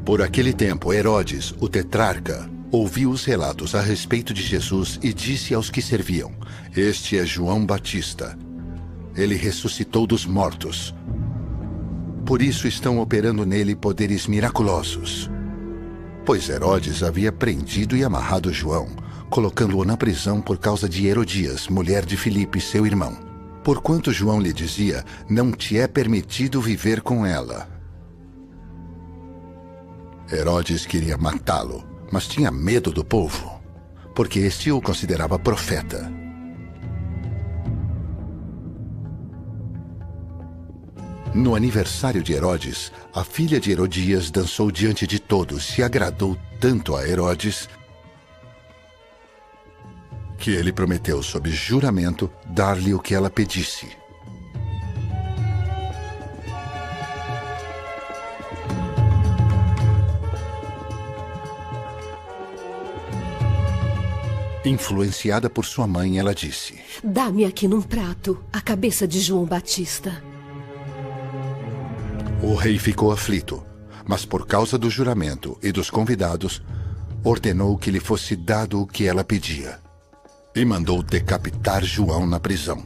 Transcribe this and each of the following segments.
Por aquele tempo, Herodes, o tetrarca, ouviu os relatos a respeito de Jesus e disse aos que serviam: "Este é João Batista. Ele ressuscitou dos mortos. Por isso estão operando nele poderes miraculosos." Pois Herodes havia prendido e amarrado João, colocando-o na prisão por causa de Herodias, mulher de Filipe, seu irmão. Porquanto João lhe dizia: "Não te é permitido viver com ela." Herodes queria matá-lo, mas tinha medo do povo, porque este o considerava profeta. No aniversário de Herodes, a filha de Herodias dançou diante de todos e agradou tanto a Herodes que ele prometeu sob juramento dar-lhe o que ela pedisse. Influenciada por sua mãe, ela disse: "Dá-me aqui num prato a cabeça de João Batista." O rei ficou aflito, mas por causa do juramento e dos convidados, ordenou que lhe fosse dado o que ela pedia e mandou decapitar João na prisão.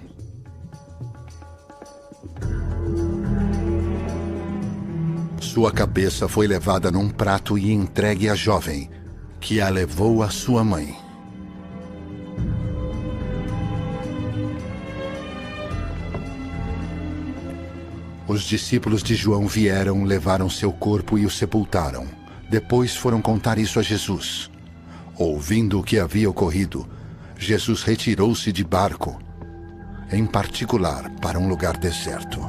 Sua cabeça foi levada num prato e entregue à jovem, que a levou à sua mãe. Os discípulos de João vieram, levaram seu corpo e o sepultaram. Depois foram contar isso a Jesus. Ouvindo o que havia ocorrido, Jesus retirou-se de barco, em particular para um lugar deserto.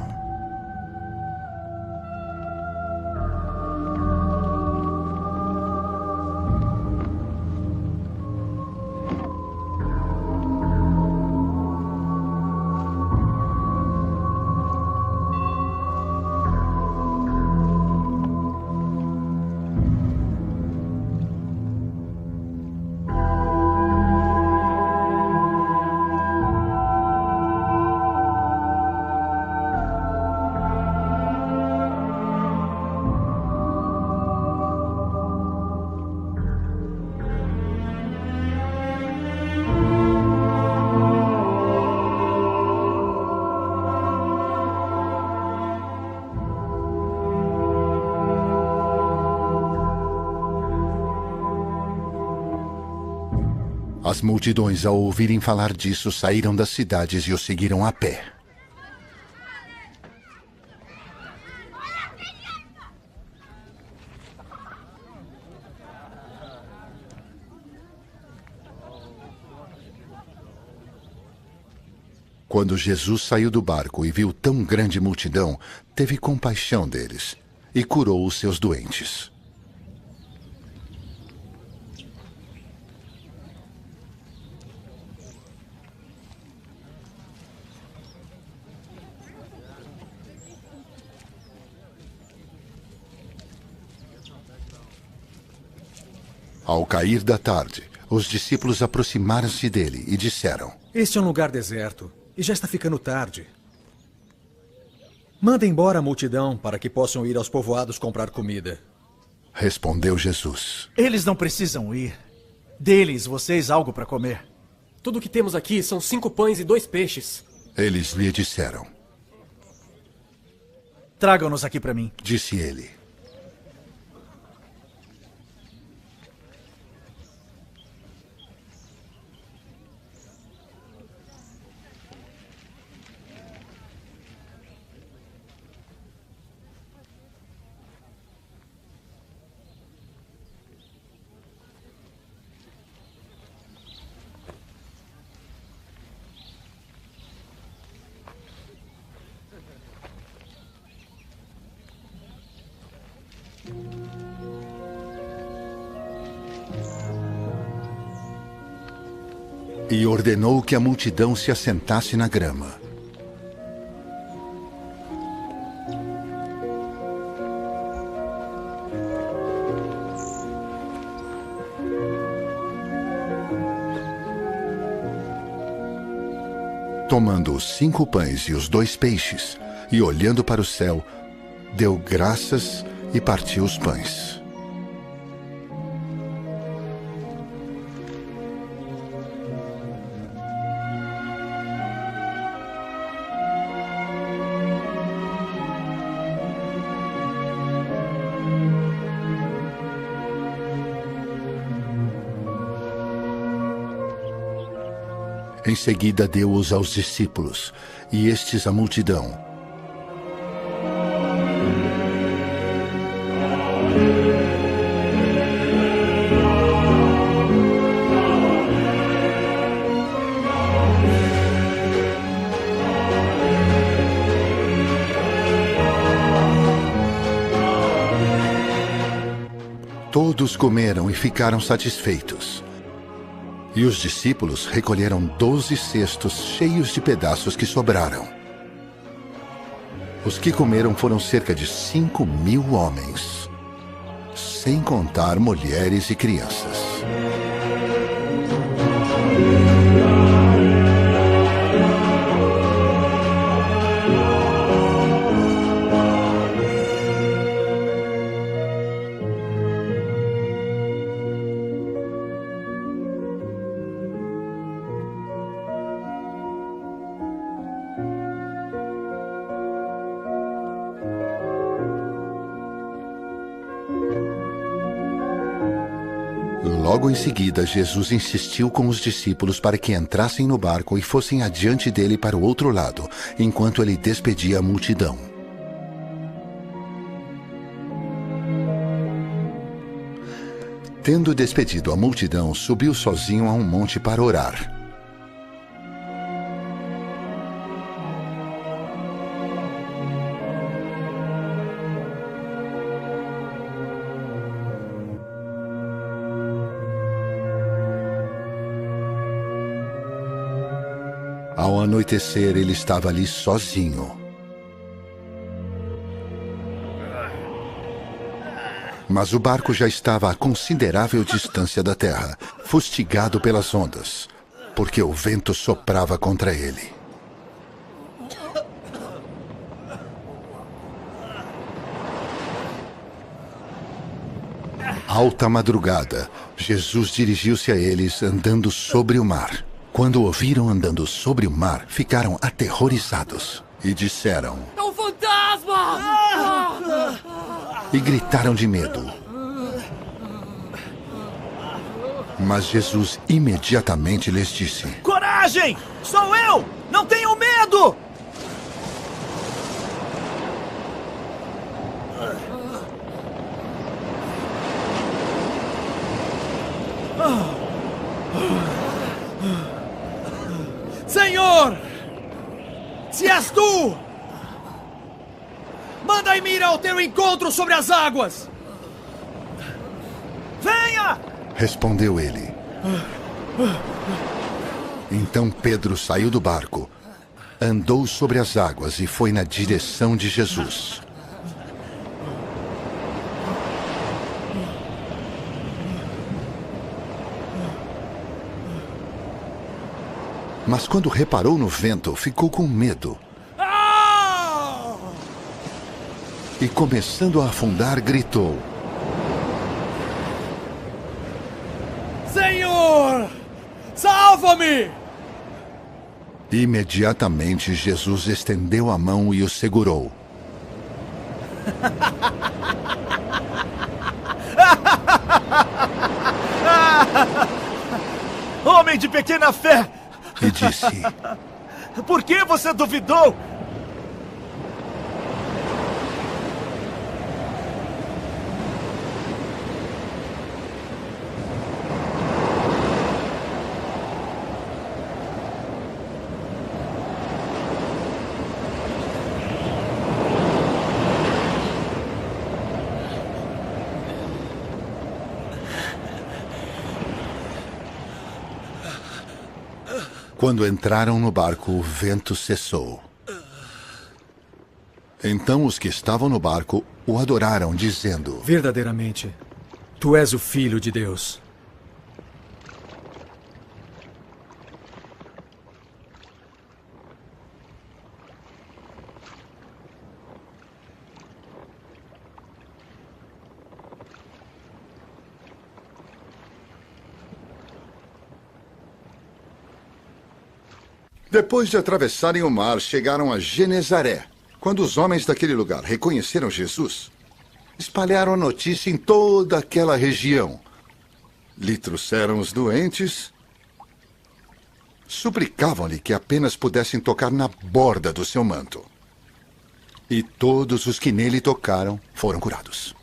As multidões, ao ouvirem falar disso, saíram das cidades e o seguiram a pé. Quando Jesus saiu do barco e viu tão grande multidão, teve compaixão deles e curou os seus doentes. Ao cair da tarde, os discípulos aproximaram-se dele e disseram: "Este é um lugar deserto e já está ficando tarde. Manda embora a multidão para que possam ir aos povoados comprar comida." Respondeu Jesus: "Eles não precisam ir. Dê-lhes vocês algo para comer." "Tudo o que temos aqui são 5 pães e 2 peixes." Eles lhe disseram. "Tragam-nos aqui para mim." Disse ele. E ordenou que a multidão se assentasse na grama. Tomando os 5 pães e os 2 peixes, e olhando para o céu, deu graças e partiu os pães. Em seguida deu-os aos discípulos, e estes à multidão. Todos comeram e ficaram satisfeitos. E os discípulos recolheram 12 cestos cheios de pedaços que sobraram. Os que comeram foram cerca de 5.000 homens, sem contar mulheres e crianças. Logo em seguida, Jesus insistiu com os discípulos para que entrassem no barco e fossem adiante dele para o outro lado, enquanto ele despedia a multidão. Tendo despedido a multidão, subiu sozinho a um monte para orar. Ao anoitecer, ele estava ali sozinho. Mas o barco já estava a considerável distância da terra, fustigado pelas ondas, porque o vento soprava contra ele. Alta madrugada, Jesus dirigiu-se a eles andando sobre o mar. Quando o viram andando sobre o mar, ficaram aterrorizados e disseram: É um fantasma! E gritaram de medo. Mas Jesus imediatamente lhes disse: Coragem! Sou eu! Não tenham medo! Senhor! Se és tu! Manda-me ir ao teu encontro sobre as águas! Venha! Respondeu ele. Então Pedro saiu do barco, andou sobre as águas e foi na direção de Jesus. Mas quando reparou no vento, ficou com medo. E começando a afundar, gritou: Senhor! Salva-me! Imediatamente Jesus estendeu a mão e o segurou. Homem de pequena fé! E disse: Por que você duvidou? Quando entraram no barco, o vento cessou. Então os que estavam no barco o adoraram, dizendo: Verdadeiramente, tu és o Filho de Deus. Depois de atravessarem o mar, chegaram a Genezaré. Quando os homens daquele lugar reconheceram Jesus, espalharam a notícia em toda aquela região. Lhe trouxeram os doentes suplicavam-lhe que apenas pudessem tocar na borda do seu manto. E todos os que nele tocaram foram curados.